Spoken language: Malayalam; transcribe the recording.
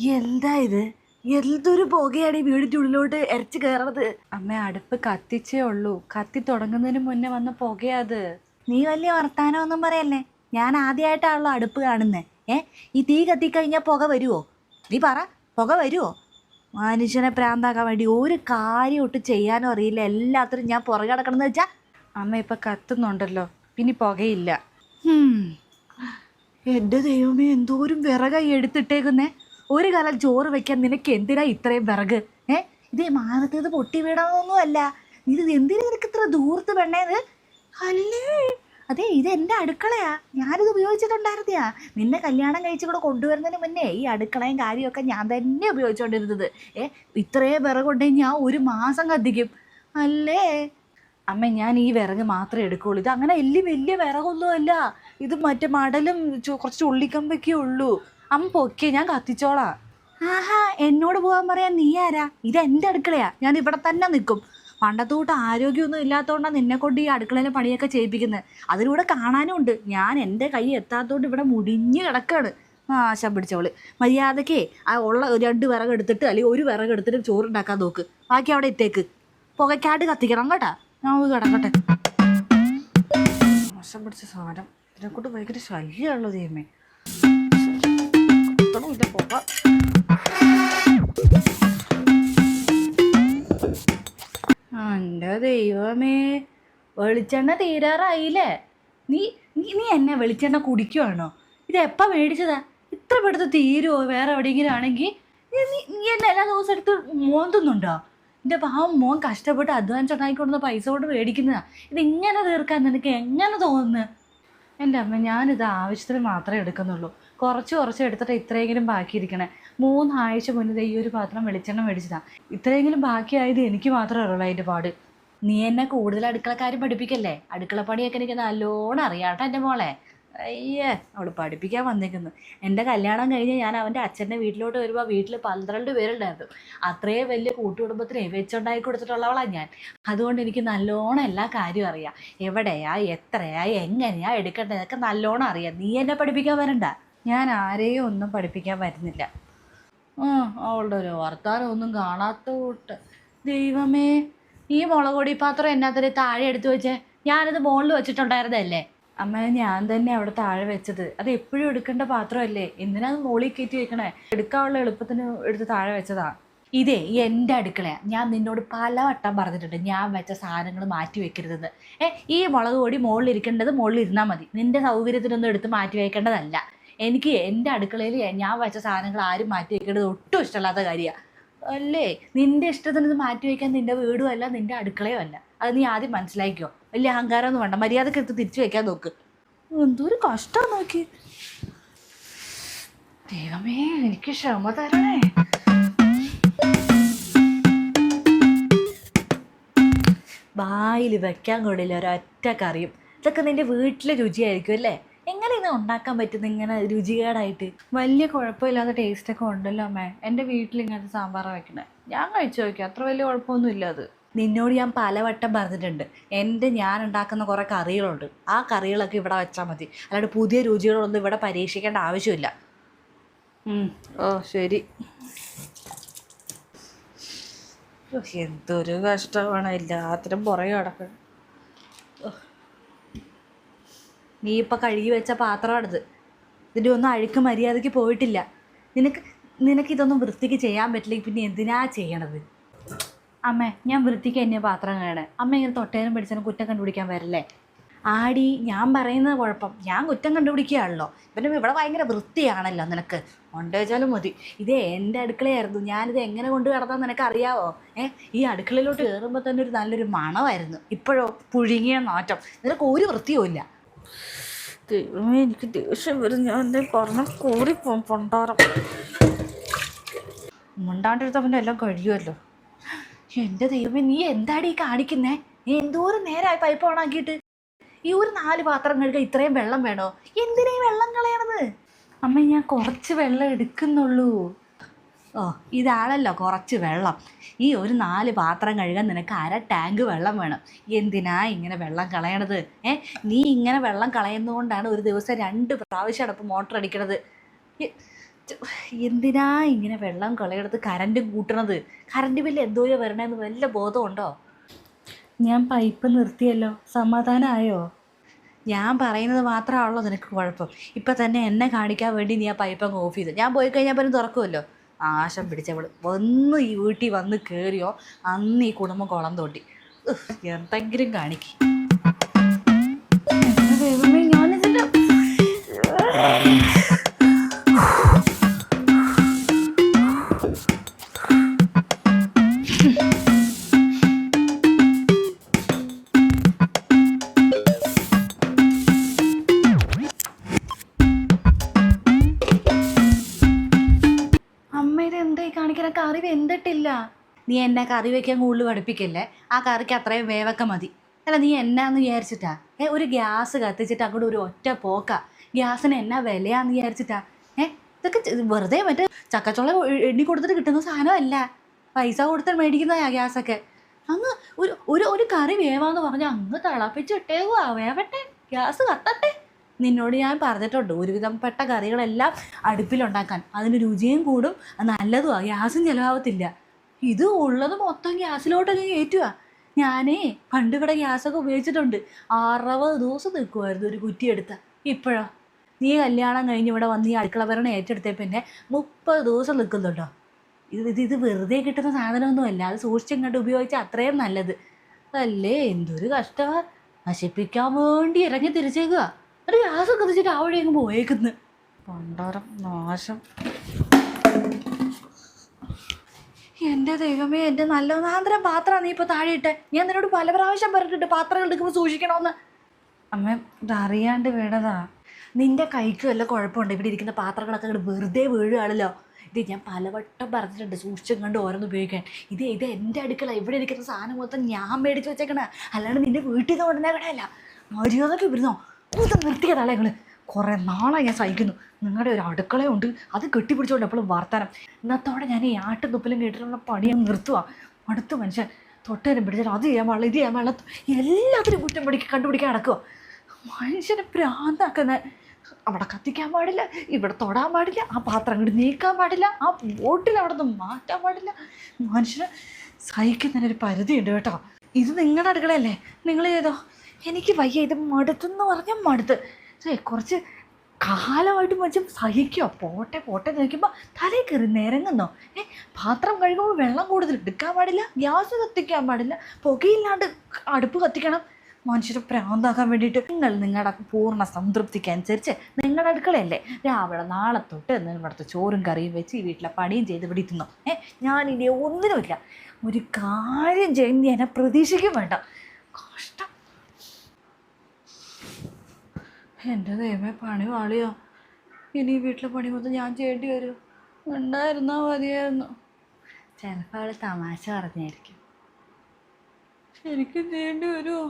എന്താ ഇത്? എന്തൊരു പുകയാണ് ഈ വീടിൻ്റെ ഉള്ളിലോട്ട് ഇരച്ച് കയറണത്. അമ്മ അടുപ്പ് കത്തിച്ചേ ഉള്ളൂ. കത്തി തുടങ്ങുന്നതിന് മുന്നേ വന്ന പുകയത്. നീ വലിയ വർത്താനമൊന്നും പറയല്ലേ. ഞാൻ ആദ്യമായിട്ടാണല്ലോ അടുപ്പ് കാണുന്നേ. ഈ തീ കത്തിക്കഴിഞ്ഞാൽ പുക വരുമോ? നീ പറ, പുക വരുമോ? മനുഷ്യനെ പ്രാന്താക്കാൻ വേണ്ടി ഒരു കാര്യം ഒട്ട് ചെയ്യാനും അറിയില്ല. എല്ലാത്തിനും ഞാൻ പുറകെ കിടക്കണമെന്ന് വെച്ചാൽ. അമ്മ ഇപ്പം കത്തുന്നുണ്ടല്ലോ, പിന്നെ പുകയില്ല. എൻ്റെ ദൈവമേ, എന്തോരം വിറകായി എടുത്തിട്ടേക്കുന്നേ. ഒരു കാലം ചോറ് വെക്കാൻ നിനക്ക് എന്തിനാ ഇത്രയും വിറക്? ഇതേ മാനത്തേത് പൊട്ടി വീടാന്നൊന്നും അല്ല. ഇത് എന്തിനാ നിനക്ക് ഇത്ര ദൂരത്ത് പെണ്ണേത്? അല്ലേ, അതെ, ഇത് എൻ്റെ അടുക്കളയാ. ഞാനിത് ഉപയോഗിച്ചിട്ടുണ്ടായിരുന്നയാ. നിന്നെ കല്യാണം കഴിച്ചുകൂടെ കൊണ്ടുവരുന്നതിന് മുന്നേ ഈ അടുക്കളയും കാര്യമൊക്കെ ഞാൻ തന്നെ ഉപയോഗിച്ചുകൊണ്ടിരുന്നത്. ഇത്രയും വിറകുണ്ടെങ്കിൽ ഞാൻ ഒരു മാസം കത്തിക്കും അല്ലേ. അമ്മ ഞാൻ ഈ വിറക് മാത്രമേ എടുക്കുകയുള്ളൂ. ഇത് അങ്ങനെ വലിയ വിറകൊന്നും അല്ല. ഇത് മറ്റേ മടലും കുറച്ച് ഉള്ളിക്കമ്പൊക്കെ ഉള്ളൂ. അമ്മ പൊക്കിയേ, ഞാൻ കത്തിച്ചോളാം. ആഹാ, എന്നോട് പോകാൻ പറയാൻ നീ ആരാ? ഇത് എൻ്റെ അടുക്കളയാ. ഞാൻ ഇവിടെ തന്നെ നിൽക്കും. പണ്ടത്തോട്ട് ആരോഗ്യമൊന്നും ഇല്ലാത്തതുകൊണ്ടാണ് നിന്നെ കൊണ്ട് ഈ അടുക്കളയിലെ പണിയൊക്കെ ചെയ്യിപ്പിക്കുന്നത്. അതിലൂടെ കാണാനും ഉണ്ട്. ഞാൻ എൻ്റെ കൈ എത്താത്തതുകൊണ്ട് ഇവിടെ മുടിഞ്ഞ് കിടക്കുകയാണ്. ആശം പിടിച്ചവള്. മര്യാദക്കേ ആ ഉള്ള 2 വിറക് എടുത്തിട്ട് അല്ലെങ്കിൽ 1 വിറക് എടുത്തിട്ട് ചോറുണ്ടാക്കാൻ നോക്ക്. ബാക്കി അവിടെ ഇട്ടേക്ക്. പുകയ്ക്കാട്ട് കത്തിക്കണം കേട്ടാ. ഞാൻ കിടക്കട്ടെ. മോശം പിടിച്ച സാധനം. ഇതിനെക്കൊണ്ട് ഭയങ്കര ശല്യമുള്ളൂ ദൈവമേ. ഇല്ല പുക. എൻ്റെ ദൈവമേ, വെളിച്ചെണ്ണ തീരാറായില്ലേ? നീ നീ എന്നെ വെളിച്ചെണ്ണ കുടിക്കുവാണോ? ഇത് എപ്പോൾ മേടിച്ചതാ? ഇത്ര പെടുത്ത് തീരുമോ? വേറെ എവിടെയെങ്കിലും ആണെങ്കിൽ നീ എന്നെ എല്ലാ ദിവസം എടുത്ത് മോന്തുന്നുണ്ടോ? എൻ്റെ പാവം മോൻ കഷ്ടപ്പെട്ട് അധ്വാനിച്ച് ഉണ്ടാക്കിക്കൊണ്ടുവന്ന പൈസ കൊണ്ട് മേടിക്കുന്നതാ. ഇതിങ്ങനെ തീർക്കാൻ നിനക്ക് എങ്ങനെ തോന്നുന്നു? എൻ്റെ അമ്മ, ഞാനിത് ആവശ്യത്തിന് മാത്രമേ എടുക്കുന്നുള്ളൂ. കുറച്ച് എടുത്തിട്ട് ഇത്രയെങ്കിലും ബാക്കിയിരിക്കണേ. 3 ആഴ്ച മുന്നേ ഈ ഒരു പാത്രം വെളിച്ചെണ്ണ മേടിച്ചതാ. ഇത്രയെങ്കിലും ബാക്കിയായത് എനിക്ക് മാത്രമേ അറിയുള്ളൂ അതിൻ്റെ പാട്. നീ എന്നെ കൂടുതൽ അടുക്കളക്കാരും പഠിപ്പിക്കല്ലേ. അടുക്കളപ്പണിയൊക്കെ എനിക്ക് നല്ലോണം അറിയാട്ടോ എൻ്റെ മോളെ. അയ്യേ, അവൾ പഠിപ്പിക്കാൻ വന്നിരിക്കുന്നു. എൻ്റെ കല്യാണം കഴിഞ്ഞ് ഞാൻ അവൻ്റെ അച്ഛൻ്റെ വീട്ടിലോട്ട് വരുമ്പോൾ വീട്ടിൽ 12 പേരുണ്ടായിരുന്നു. അത്രയും വലിയ കൂട്ടുകുടുംബത്തിനെ വെച്ചുണ്ടാക്കി കൊടുത്തിട്ടുള്ളവളാണ് ഞാൻ. അതുകൊണ്ട് എനിക്ക് നല്ലോണം എല്ലാ കാര്യവും അറിയാം. എവിടെയാ, എത്രയാ, എങ്ങനെയാ എടുക്കേണ്ടതൊക്കെ നല്ലോണം അറിയാം. നീ എന്നെ പഠിപ്പിക്കാൻ വരണ്ട. ഞാൻ ആരെയും ഒന്നും പഠിപ്പിക്കാൻ വരുന്നില്ല. അവളുടെ ഒരു വർത്താനം ഒന്നും കാണാത്ത കൂട്ട്. ദൈവമേ, ഈ മുളക് പൊടി പാത്രം എന്നാത്തിരി താഴെ എടുത്തു വെച്ചേ? ഞാനത് മുകളിൽ വെച്ചിട്ടുണ്ടായിരുന്നല്ലേ. അമ്മ, ഞാൻ തന്നെ അവിടെ താഴെ വെച്ചത്. അത് എപ്പോഴും എടുക്കേണ്ട പാത്രമല്ലേ, എന്തിനാ അത് മുകളിൽ കയറ്റി വെക്കണേ? എടുക്കാനുള്ള എളുപ്പത്തിന് എടുത്ത് താഴെ വെച്ചതാ. ഇതേ എൻ്റെ അടുക്കളയാണ്. ഞാൻ നിന്നോട് പലവട്ടം പറഞ്ഞിട്ടുണ്ട് ഞാൻ വെച്ച സാധനങ്ങൾ മാറ്റി വെക്കരുതെന്ന്. ഈ മുളക് പൊടി മുകളിൽ ഇരിക്കേണ്ടത് മുകളിൽ ഇരുന്നാൽ മതി. നിൻ്റെ സൗകര്യത്തിനൊന്നും എടുത്ത് മാറ്റി വെക്കേണ്ടതല്ല. എനിക്ക് എൻ്റെ അടുക്കളയിൽ ഞാൻ വെച്ച സാധനങ്ങൾ ആരും മാറ്റി വെക്കേണ്ടത് ഒട്ടും ഇഷ്ടമില്ലാത്ത കാര്യമാണ് അല്ലേ. നിൻ്റെ ഇഷ്ടത്തിന് ഇത് മാറ്റി വയ്ക്കാൻ നിൻ്റെ വീടും അല്ല, നിൻ്റെ അടുക്കളയോ അല്ല. അത് നീ ആദ്യം മനസ്സിലാക്കിക്കോ. വലിയ അഹങ്കാരമൊന്നും വേണ്ട. മര്യാദക്ക് എടുത്ത് തിരിച്ചു വെക്കാൻ നോക്ക്. എന്തൊരു കഷ്ടം നോക്കി. ദൈവമേ, എനിക്ക് ക്ഷമ തരണേ. വായിൽ വെക്കാൻ കൊള്ളില്ല ഒരൊറ്റ കറിയും. ഇതൊക്കെ നിൻ്റെ വീട്ടിലെ രുചിയായിരിക്കും അല്ലേ? എങ്ങനെ ഇത് ഉണ്ടാക്കാൻ പറ്റുന്ന ഇങ്ങനെ രുചികേടായിട്ട്? വലിയ കുഴപ്പമില്ലാത്ത ടേസ്റ്റൊക്കെ ഉണ്ടല്ലോ അമ്മേ. എൻ്റെ വീട്ടിൽ ഇങ്ങനത്തെ സാമ്പാറാണ് വെക്കണേ. ഞാൻ കഴിച്ചു നോക്കി, അത്ര വലിയ കുഴപ്പമൊന്നും ഇല്ല. അത് നിന്നോട് ഞാൻ പലവട്ടം പറഞ്ഞിട്ടുണ്ട്. ഞാൻ ഉണ്ടാക്കുന്ന കുറേ കറികളുണ്ട്. ആ കറികളൊക്കെ ഇവിടെ വെച്ചാൽ മതി. അല്ലാണ്ട് പുതിയ രുചികളൊന്നും ഇവിടെ പരീക്ഷിക്കേണ്ട ആവശ്യമില്ല. ശരി. എന്തൊരു കഷ്ടമാണ്, എല്ലാത്തിനും പുറകെ കിടക്കണം. നീ ഇപ്പം കഴുകി വെച്ച പാത്രമാണിത്. ഇതിൻ്റെ ഒന്നും അഴുക്ക് മര്യാദയ്ക്ക് പോയിട്ടില്ല. നിനക്കിതൊന്നും വൃത്തിക്ക് ചെയ്യാൻ പറ്റില്ലെങ്കിൽ പിന്നെ എന്തിനാ ചെയ്യണത്? അമ്മേ, ഞാൻ വൃത്തിക്ക് തന്നെ പാത്രം കഴുകണേ. അമ്മ ഇങ്ങനെ തൊട്ടേനും പിടിച്ചാലും കുറ്റം കണ്ടുപിടിക്കാൻ വരില്ലേ? ആടി, ഞാൻ പറയുന്നത് കുഴപ്പം. ഞാൻ കുറ്റം കണ്ടുപിടിക്കുകയാണല്ലോ. പിന്നെ ഇവിടെ ഭയങ്കര വൃത്തിയാണല്ലോ നിനക്ക്. കൊണ്ടുവച്ചാലും മതി. ഇതേ എൻ്റെ അടുക്കളയായിരുന്നു. ഞാനിത് എങ്ങനെ കൊണ്ട് കിടന്നാന്ന് നിനക്ക് അറിയാവോ? ഈ അടുക്കളയിലോട്ട് കയറുമ്പോൾ തന്നെ ഒരു നല്ലൊരു മണമായിരുന്നു. ഇപ്പോഴോ പുഴുങ്ങിയ നാറ്റം. നിനക്ക് ഒരു വൃത്തിയും ഇല്ല. ദൈവമേ, എനിക്ക് ദേഷ്യം വരും. ഞാൻ എന്തേ പറഞ്ഞ കൂറിപ്പോവും പൊണ്ടാരം. മുണ്ടാണ്ടിരുത്തവൻ്റെ എല്ലാം കഴിയുമല്ലോ. എൻ്റെ ദൈവമേ, നീ എന്താടി കാണിക്കുന്നേ? നീ എന്തോരം നേരമായി പൈപ്പ് ഓണാക്കിയിട്ട്? ഈ ഒരു 4 പാത്രം കഴുകാൻ ഇത്രയും വെള്ളം വേണോ? എന്തിനാ ഈ വെള്ളം കളയണത്? അമ്മ, ഞാൻ കുറച്ച് വെള്ളം എടുക്കുന്നുള്ളൂ. ഇതാണല്ലോ കുറച്ച് വെള്ളം. ഈ ഒരു 4 പാത്രം കഴുകാൻ നിനക്ക് 1/2 ടാങ്ക് വെള്ളം വേണം. എന്തിനാ ഇങ്ങനെ വെള്ളം കളയണത്? നീ ഇങ്ങനെ വെള്ളം കളയുന്നതുകൊണ്ടാണ് ഒരു ദിവസം 2 പ്രാവശ്യം അടപ്പ് മോട്ടർ അടിക്കണത്. എന്തിനാ ഇങ്ങനെ വെള്ളം കളയെടുത്ത് കറണ്ട് കൂട്ടണത്? കറണ്ട് ബില്ല് എന്തോരോ വരണേന്ന് വല്ല ബോധമുണ്ടോ? ഞാൻ പൈപ്പ് നിർത്തിയല്ലോ, സമാധാനമായോ? ഞാൻ പറയുന്നത് മാത്രമാണല്ലോ നിനക്ക് കുഴപ്പം? ഇപ്പം തന്നെ എന്നെ കാണിക്കാൻ വേണ്ടി നീ ആ പൈപ്പ് അങ്ങ് ഓഫ് ചെയ്തു. ഞാൻ പോയി കഴിഞ്ഞാൽ പോലും തുറക്കുമല്ലോ. ആശം പിടിച്ചവള് വന്ന് ഈ വീട്ടിൽ വന്ന് കയറിയോ അന്ന് ഈ കുടുംബം കുളം തോണ്ടി. എന്തെങ്കിലും കാണിക്കും. ദൈവമേ, ഞാനിതിൻ്റെ അമ്മ ഇത് എന്തായി കാണിക്കണ? കറി വെന്തിട്ടില്ല. നീ എന്നെ കറി വയ്ക്കാൻ കൂടുതൽ പഠിപ്പിക്കല്ലേ. ആ കറിക്ക് അത്രയും വേവൊക്കെ മതി. അല്ല നീ എന്നാന്ന് വിചാരിച്ചിട്ടാ? ഒരു ഗ്യാസ് കത്തിച്ചിട്ട് അങ്ങോട്ട് ഒരു ഒറ്റ പോക്ക. ഗ്യാസിന് എന്നാ വിലയാന്ന് വിചാരിച്ചിട്ടാ? ഇതൊക്കെ വെറുതെ മറ്റേ ചക്കച്ചോള എണ്ണി കൊടുത്തിട്ട് കിട്ടുന്ന സാധനമല്ല. പൈസ കൊടുത്തിട്ട് മേടിക്കുന്നതാ ഗ്യാസൊക്കെ. അങ്ങ് ഒരു ഒരു ഒരു കറി വേവാന്ന് പറഞ്ഞാൽ അങ്ങ് തിളപ്പിച്ചിട്ടേവാ. വേവട്ടെ, ഗ്യാസ് കത്തട്ടെ. നിന്നോട് ഞാൻ പറഞ്ഞിട്ടുണ്ട് ഒരുവിധപ്പെട്ട കറികളെല്ലാം അടുപ്പിലുണ്ടാക്കാൻ. അതിന് രുചിയും കൂടും, നല്ലതുമാണ്, ഗ്യാസും ചിലവാകത്തില്ല. ഇത് ഉള്ളത് മൊത്തം ഗ്യാസിലോട്ടൊക്കെ കയറ്റുക. ഞാനേ പണ്ട് ഇവിടെ ഗ്യാസൊക്കെ ഉപയോഗിച്ചിട്ടുണ്ട്. 60 ദിവസം നിൽക്കുമായിരുന്നു ഒരു കുറ്റി എടുത്ത. ഇപ്പോഴോ നീ കല്യാണം കഴിഞ്ഞ് ഇവിടെ വന്ന് ഈ അടുക്കള ഭരണം ഏറ്റെടുത്തേ പിന്നെ 30 ദിവസം നിൽക്കുന്നുണ്ടോ? ഇത് വെറുതെ കിട്ടുന്ന സാധനമൊന്നുമല്ല. അത് സൂക്ഷിച്ചിങ്ങോട്ട് ഉപയോഗിച്ചാൽ അത്രയും നല്ലത് അല്ലേ. എന്തൊരു കഷ്ടമാണ്. നശിപ്പിക്കാൻ വേണ്ടി ഇറങ്ങി തിരിച്ചേക്കുക. ഒരു ഗ്യാസൊക്കെ കത്തിച്ചിട്ട് അവിടെ അങ്ങ് പോയേക്കുന്നു. പണ്ടാരം നാശം. എൻ്റെ ദൈവമേ, എൻ്റെ നല്ല ഒന്നാന്തരം പാത്രമാണ് നീ ഇപ്പോൾ താഴെ ഇട്ടെ. ഞാൻ നിന്നോട് പല പ്രാവശ്യം പറഞ്ഞിട്ടുണ്ട് പാത്രങ്ങൾ എടുക്കുമ്പോൾ സൂക്ഷിക്കണമെന്ന്. അമ്മ ഇതറിയാണ്ട് വീണതാ. നിൻ്റെ കൈക്ക് വല്ല കുഴപ്പമുണ്ട്? ഇവിടെ ഇരിക്കുന്ന പാത്രങ്ങളൊക്കെ അങ്ങോട്ട് വെറുതെ വീഴുകയാണല്ലോ. ഇത് ഞാൻ പലവട്ടം പറഞ്ഞിട്ടുണ്ട് സൂക്ഷിച്ചും കണ്ട് ഓരോന്ന് ഉപയോഗിക്കാൻ. ഇത് എൻ്റെ അടുക്കള. ഇവിടെ ഇരിക്കുന്ന സാധനം മൊത്തം ഞാൻ മേടിച്ച് വെച്ചേക്കണ, അല്ലാണ്ട് നിൻ്റെ വീട്ടിൽ നിന്ന് ഉടനെ കടയല്ല. മര്യാദക്ക് വരുന്നോ? ഇത് നിർത്തിയതാളെ ഞങ്ങൾ. കുറേ നാളായി ഞാൻ സഹിക്കുന്നു. നിങ്ങളുടെ ഒരു അടുക്കളയുണ്ട്, അത് കെട്ടിപ്പിടിച്ചുകൊണ്ട് എപ്പോഴും വർത്താനം. ഇന്നത്തോടെ ഞാൻ ഈ ആട്ടും തുപ്പലും കേട്ടിട്ടുള്ള പണി ഞാൻ നിർത്തുക. അടുത്ത മനുഷ്യൻ തൊട്ടേനും പിടിച്ചാൽ അത് ചെയ്യാൻ പാടില്ല, ഇത് ചെയ്യാൻ പാടില്ല, എല്ലാത്തിനും കുറ്റം കണ്ടുപിടിക്കാൻ നടക്കുക. മനുഷ്യനെ ഭ്രാന്താക്കുന്ന. അവിടെ കത്തിക്കാൻ പാടില്ല, ഇവിടെ തൊടാൻ പാടില്ല, ആ പാത്രം അങ്ങോട്ട് നീക്കാൻ പാടില്ല, ആ ബോട്ടിൽ അവിടെ നിന്ന് മാറ്റാൻ പാടില്ല. മനുഷ്യനെ സഹിക്കുന്നതിനൊരു പരിധിയുണ്ട് കേട്ടോ. ഇത് നിങ്ങളുടെ അടുക്കളയല്ലേ, നിങ്ങൾ ചെയ്തോ. എനിക്ക് വയ്യ, ഇത് മടുത്തെന്ന് പറഞ്ഞാൽ മടുത്ത്. കുറച്ച് കാലമായിട്ട് മനുഷ്യൻ സഹിക്കുക. പോട്ടെ നോക്കുമ്പോൾ തലയിൽ കയറി നിരങ്ങുന്നോ. പാത്രം കഴുകുമ്പോൾ വെള്ളം കൂടുതൽ എടുക്കാൻ പാടില്ല, ഗ്യാസ് കത്തിക്കാൻ പാടില്ല, പുകയില്ലാണ്ട് അടുപ്പ് കത്തിക്കണം. മനുഷ്യരെ പ്രാന്താക്കാൻ വേണ്ടിയിട്ട് നിങ്ങളുടെ പൂർണ്ണ സംതൃപ്തിക്കനുസരിച്ച് നിങ്ങളുടെ അടുക്കളയല്ലേ, രാവിലെ നാളെ തൊട്ട് ഇവിടുത്തെ ചോറും കറിയും വെച്ച് ഈ വീട്ടിലെ പണിയും ചെയ്ത് ഇവിടെ തിന്നോ. ഞാനിനി ഒന്നിനുമില്ല. ഒരു കാര്യം ചെയ്യുന്ന എന്നെ പ്രതീക്ഷിക്കും വേണ്ട. കഷ്ടം. എൻ്റെ ദൈവമേ, പണി വാളിയോ. ഇനി ഈ വീട്ടിലെ പണി മൊത്തം ഞാൻ ചെയ്യേണ്ടി വരും. ഉണ്ടായിരുന്നാൽ മതിയായിരുന്നു. ചിലപ്പോൾ അവൾ തമാശ പറഞ്ഞായിരിക്കും. ശരിക്കും ചെയ്യേണ്ടി വരുമോ?